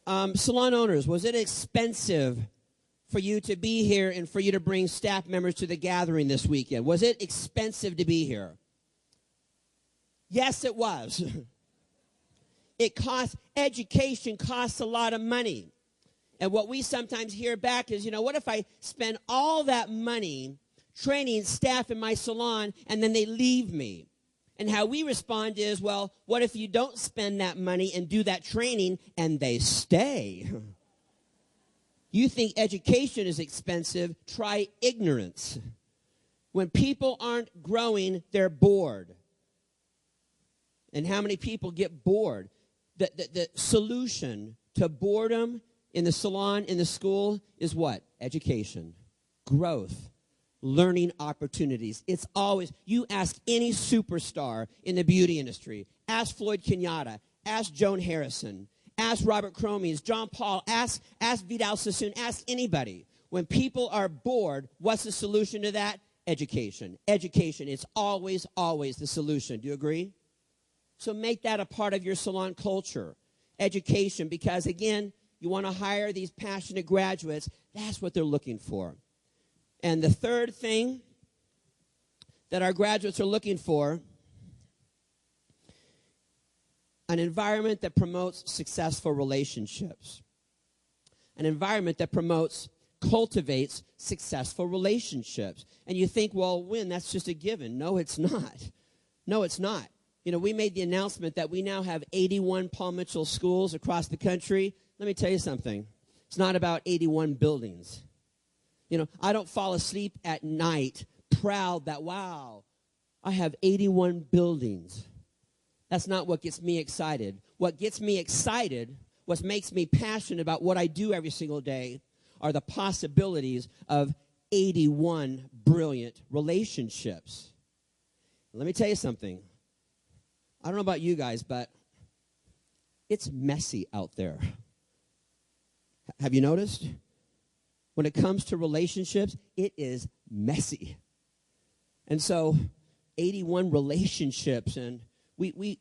Salon owners, was it expensive for you to be here and for you to bring staff members to the gathering this weekend? Was it expensive to be here? Yes, it was. Education costs a lot of money. And what we sometimes hear back is, what if I spend all that money training staff in my salon and then they leave me? And how we respond is, well, what if you don't spend that money and do that training and they stay? You think education is expensive, try ignorance. When people aren't growing, they're bored. And how many people get bored? The solution to boredom in the salon, in the school, is what? Education, growth, learning opportunities. It's always, you ask any superstar in the beauty industry, ask Floyd Kenyatta, ask Joan Harrison, ask Robert Cromies, John Paul, ask Vidal Sassoon, ask anybody. When people are bored, what's the solution to that? Education. Education is always, always the solution. Do you agree? So make that a part of your salon culture. Education, because again, you want to hire these passionate graduates. That's what they're looking for. And the third thing that our graduates are looking for, an environment that promotes successful relationships. An environment that cultivates successful relationships. And you think, well, Winn, that's just a given. No, it's not. No, it's not. We made the announcement that we now have 81 Paul Mitchell schools across the country. Let me tell you something. It's not about 81 buildings. I don't fall asleep at night proud that, wow, I have 81 buildings. That's not what gets me excited. What gets me excited, what makes me passionate about what I do every single day, are the possibilities of 81 brilliant relationships. Let me tell you something. I don't know about you guys, but it's messy out there. Have you noticed? When it comes to relationships, it is messy. And so 81 relationships, and we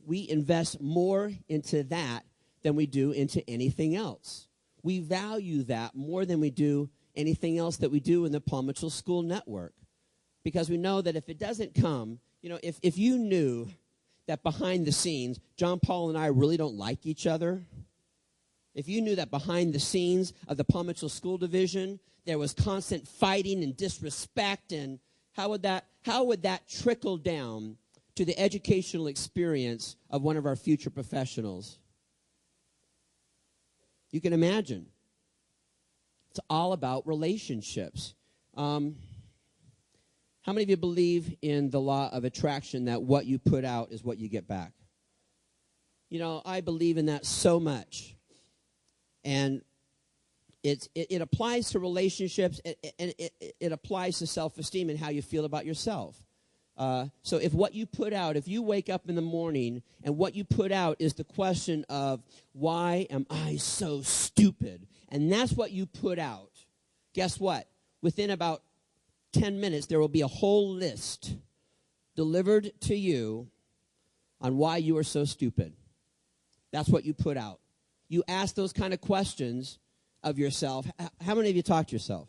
invest more into that than we do into anything else. We value that more than we do anything else that we do in the Paul Mitchell School Network. Because we know that if it doesn't come, if you knew that behind the scenes, John Paul and I really don't like each other, if you knew that behind the scenes of the Paul Mitchell School Division, there was constant fighting and disrespect, and how would that trickle down to the educational experience of one of our future professionals? You can imagine. It's all about relationships. How many of you believe in the law of attraction, that what you put out is what you get back? I believe in that so much. And it applies to relationships, and it applies to self-esteem and how you feel about yourself. So if what you put out, if you wake up in the morning and what you put out is the question of, why am I so stupid? And that's what you put out. Guess what? Within about 10 minutes, there will be a whole list delivered to you on why you are so stupid. That's what you put out. You ask those kind of questions of yourself. How many of you talk to yourself?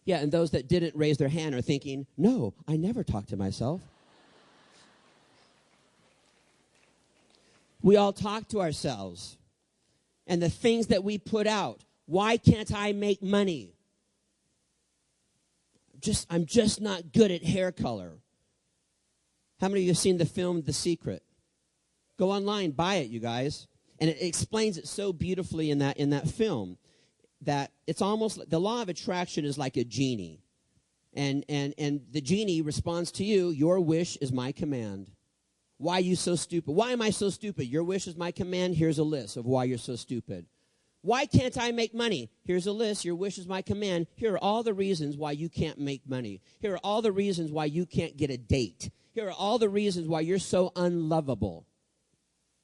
Yeah, and those that didn't raise their hand are thinking, no, I never talk to myself. We all talk to ourselves. And the things that we put out. Why can't I make money? I'm just not good at hair color. How many of you have seen the film The Secret? Go online, buy it, you guys. And it explains it so beautifully in that film that it's almost, the law of attraction is like a genie. And the genie responds to you, your wish is my command. Why are you so stupid? Why am I so stupid? Your wish is my command. Here's a list of why you're so stupid. Why can't I make money? Here's a list. Your wish is my command. Here are all the reasons why you can't make money. Here are all the reasons why you can't get a date. Here are all the reasons why you're so unlovable.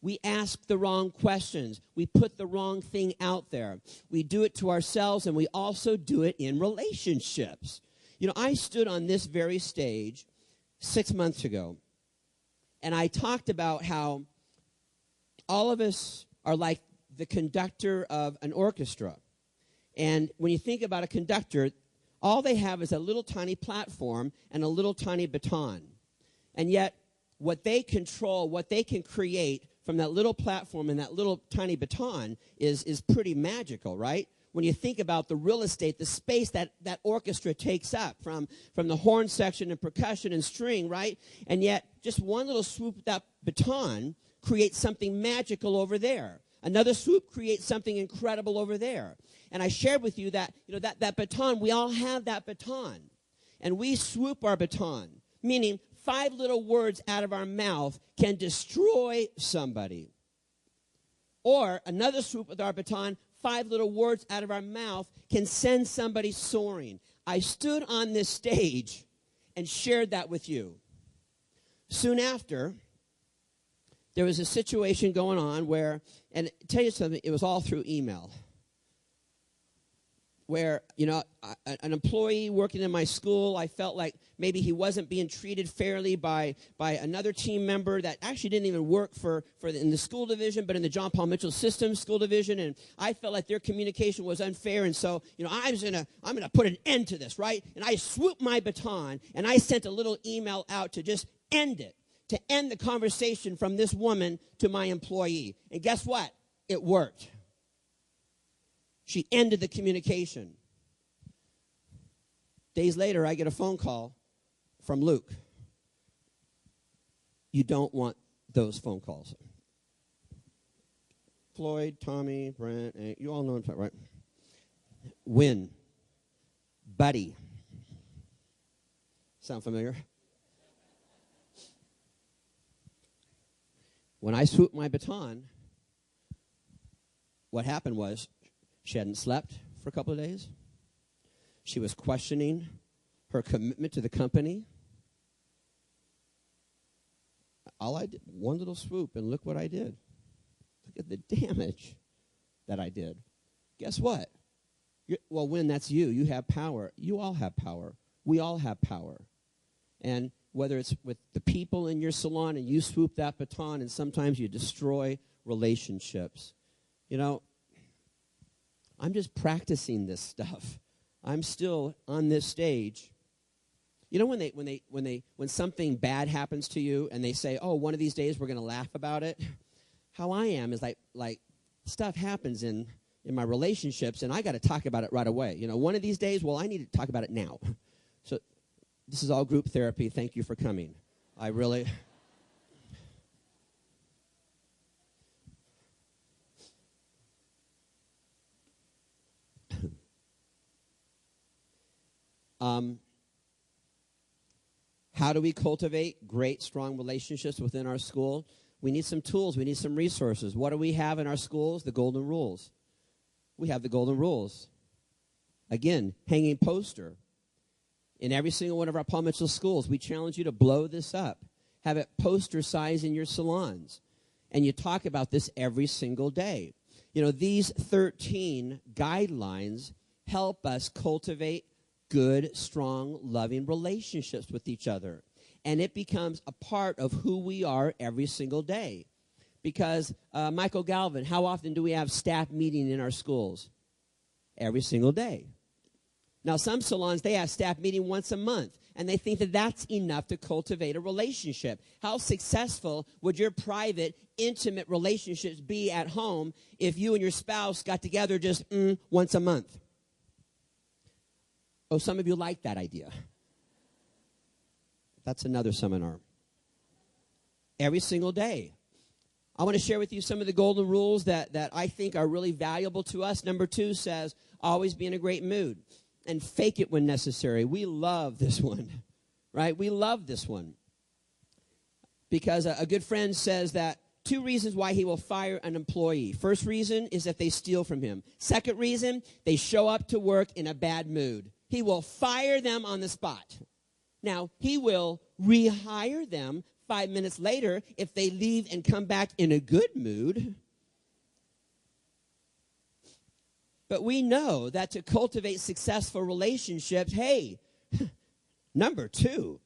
We ask the wrong questions. We put the wrong thing out there. We do it to ourselves, and we also do it in relationships. I stood on this very stage 6 months ago, and I talked about how all of us are like the conductor of an orchestra. And when you think about a conductor, all they have is a little tiny platform and a little tiny baton. And yet, what they control, what they can create from that little platform and that little tiny baton is pretty magical, right? When you think about the real estate, the space that orchestra takes up from the horn section and percussion and string, right? And yet, just one little swoop of that baton creates something magical over there. Another swoop creates something incredible over there. And I shared with you that, that baton, we all have that baton. And we swoop our baton, meaning 5 little words out of our mouth can destroy somebody. Or another swoop with our baton, 5 little words out of our mouth can send somebody soaring. I stood on this stage and shared that with you. Soon after, there was a situation going on where, and tell you something, it was all through email, where, an employee working in my school, I felt like maybe he wasn't being treated fairly by another team member that actually didn't even work in the school division, but in the John Paul Mitchell Systems school division, and I felt like their communication was unfair, and so, I'm gonna put an end to this, right? And I swooped my baton, and I sent a little email out to just end it, to end the conversation from this woman to my employee. And guess what? It worked. She ended the communication. Days later, I get a phone call from Luke. You don't want those phone calls. Floyd, Tommy, Brent, you all know him, right? Winn, Buddy. Sound familiar? When I swooped my baton, what happened was she hadn't slept for a couple of days. She was questioning her commitment to the company. All I did, one little swoop, and look what I did. Look at the damage that I did. Guess what? Well, Winn, that's you. You have power. You all have power. We all have power. And whether it's with the people in your salon and you swoop that baton and sometimes you destroy relationships. I'm just practicing this stuff. I'm still on this stage. When something bad happens to you and they say, "Oh, one of these days we're going to laugh about it." How I am is like stuff happens in my relationships and I got to talk about it right away. One of these days, well, I need to talk about it now. So this is all group therapy. Thank you for coming. I really How do we cultivate great, strong relationships within our school? We need some tools. We need some resources. What do we have in our schools? The golden rules. We have the golden rules. Again, hanging poster. In every single one of our Paul Mitchell schools, we challenge you to blow this up. Have it poster size in your salons. And you talk about this every single day. These 13 guidelines help us cultivate good, strong, loving relationships with each other. And it becomes a part of who we are every single day. Because, Michael Galvin, how often do we have staff meeting in our schools? Every single day. Now, some salons, they have staff meeting once a month, and they think that that's enough to cultivate a relationship. How successful would your private, intimate relationships be at home if you and your spouse got together just once a month? Oh, some of you like that idea. That's another seminar. Every single day. I want to share with you some of the golden rules that I think are really valuable to us. Number 2 says, always be in a great mood and fake it when necessary. We love this one, right? We love this one. Because a good friend says that 2 reasons why he will fire an employee. First reason is if they steal from him. Second reason, they show up to work in a bad mood. He will fire them on the spot. Now, he will rehire them 5 minutes later if they leave and come back in a good mood. But we know that to cultivate successful relationships, hey, number 2,